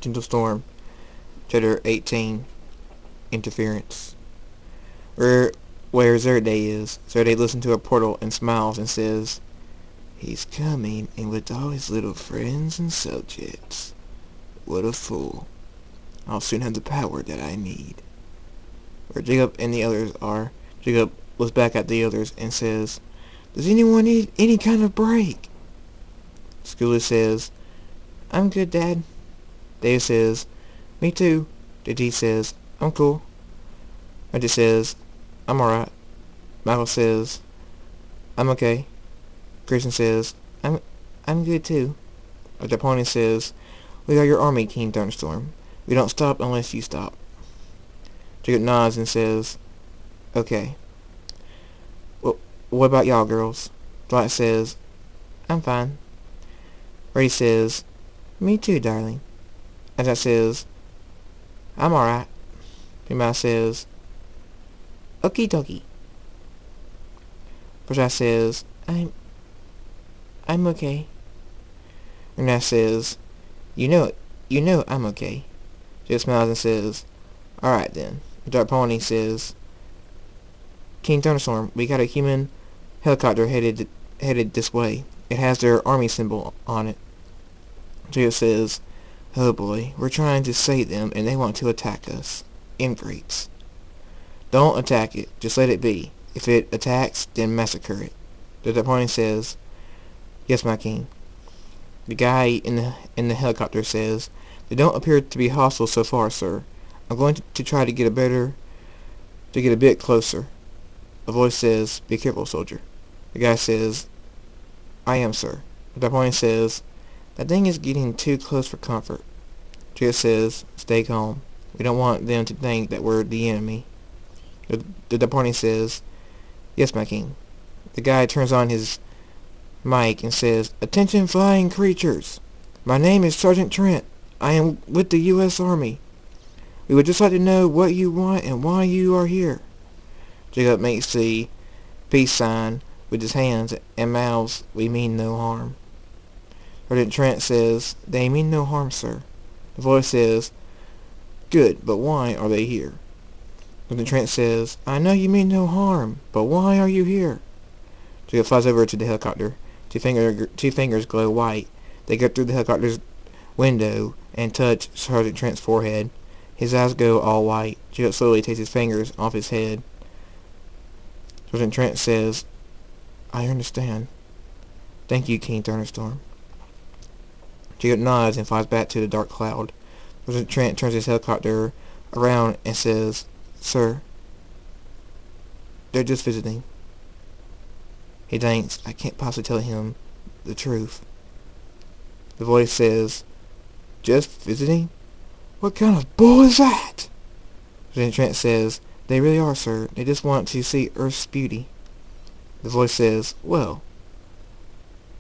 Gentle Storm, Chapter 18, Interference. Where Zerday is. Zerday listens to a portal and smiles and says, "He's coming, and with all his little friends and subjects. What a fool. I'll soon have the power that I need." Where Jacob and the others are, Jacob looks back at the others and says, "Does anyone need any kind of break?" Schooler says, "I'm good, Dad." Dave says, "Me too." JT says, "I'm cool." Reggie says, "I'm alright." Michael says, "I'm okay." Christian says, I'm good too." Dr. Pony says, "We are your army, King Thunderstorm. We don't stop unless you stop." Jacob nods and says, "Okay. Well, what about y'all girls?" Dwight says, "I'm fine." Reddy says, "Me too, darling." Jack says, "I'm alright." Female says, "Okie dokie." Prashad says, I'm okay." Renat says, You know I'm okay." Jacob smiles and says, "Alright then." Dark Pony says, "King Thunderstorm, we got a human helicopter headed this way. It has their army symbol on it." Jacob says, "Oh boy, we're trying to save them and they want to attack us. Ingrates." "Don't attack it, just let it be. If it attacks, then massacre it." The Pony says, "Yes, my king." The guy in the helicopter says, "They don't appear to be hostile so far, sir. I'm going to try to get a bit closer." A voice says, "Be careful, soldier." The guy says, "I am, sir." The Pony says, "That thing is getting too close for comfort." Jacob says, "Stay calm. We don't want them to think that we're the enemy." The Pony says, "Yes, my king." The guy turns on his mic and says, "Attention flying creatures. My name is Sergeant Trent. I am with the U.S. Army. We would just like to know what you want and why you are here." Jacob makes the peace sign with his hands and mouths, "We mean no harm." Sergeant Trent says, "They mean no harm, sir." The voice says, "Good, but why are they here?" Sergeant Trent says, "I know you mean no harm, but why are you here?" Jacob flies over to the helicopter. Two fingers glow white. They go through the helicopter's window and touch Sergeant Trent's forehead. His eyes go all white. Jacob slowly takes his fingers off his head. Sergeant Trent says, "I understand. Thank you, King Thunderstorm." Jacob nods and flies back to the dark cloud. Sergeant Trent turns his helicopter around and says, "Sir, they're just visiting." He thinks, "I can't possibly tell him the truth." The voice says, "Just visiting? What kind of bull is that?" Sergeant Trent says, "They really are, sir. They just want to see Earth's beauty." The voice says, "Well,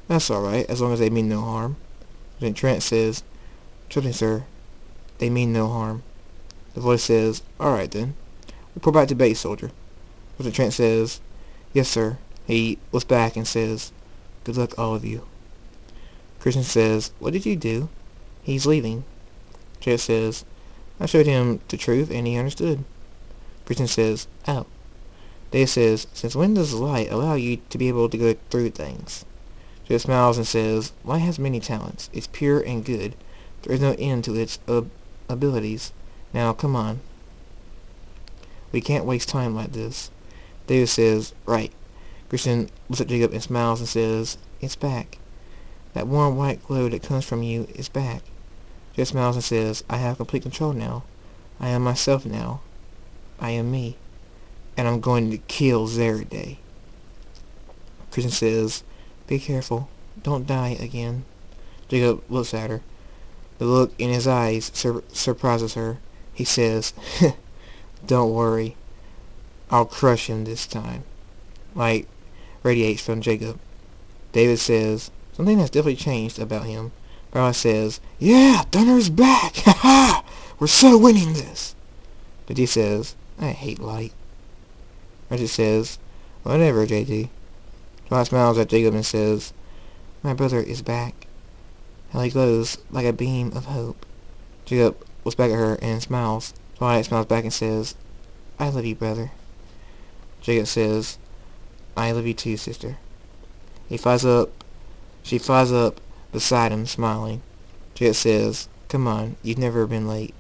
that's alright, as long as they mean no harm." Sergeant Trent says, "Trust me, sir. They mean no harm." The voice says, "Alright then. Report back to base, soldier." Sergeant Trent says, "Yes, sir." He looks back and says, "Good luck, all of you." Christian says, "What did you do?" "He's leaving." Jacob says, "I showed him the truth and he understood." Christian says, "Oh." Dave says, "Since when does light allow you to be able to go through things?" Jacob smiles and says, "Light has many talents. It's pure and good. There is no end to its abilities. Now, come on. We can't waste time like this." David says, "Right." Christian looks at Jacob and smiles and says, "It's back. That warm white glow that comes from you is back." Jacob smiles and says, "I have complete control now. I am myself now. I am me. And I'm going to kill Zeraday." Christian says, "Be careful. Don't die again." Jacob looks at her. The look in his eyes surprises her. He says, "Don't worry. I'll crush him this time." Light radiates from Jacob. David says, "Something has definitely changed about him." Bella says, "Yeah, Thunder's back! Ha ha! We're so winning this!" JT says, "I hate Light." Reggie says, "Whatever, JT." Light smiles at Jacob and says, "My brother is back." How he glows like a beam of hope. Jacob looks back at her and smiles. Twilight smiles back and says, I love you, brother. Jacob says, I love you too, sister. She flies up beside him, smiling. Jacob says, come on, you've never been late.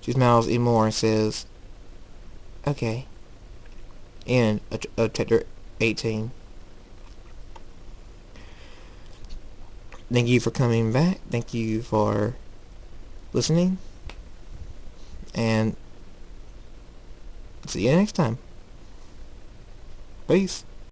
She smiles even more and says, okay. End of chapter 18. Thank you for coming back. Thank you for listening. And see you next time. Peace.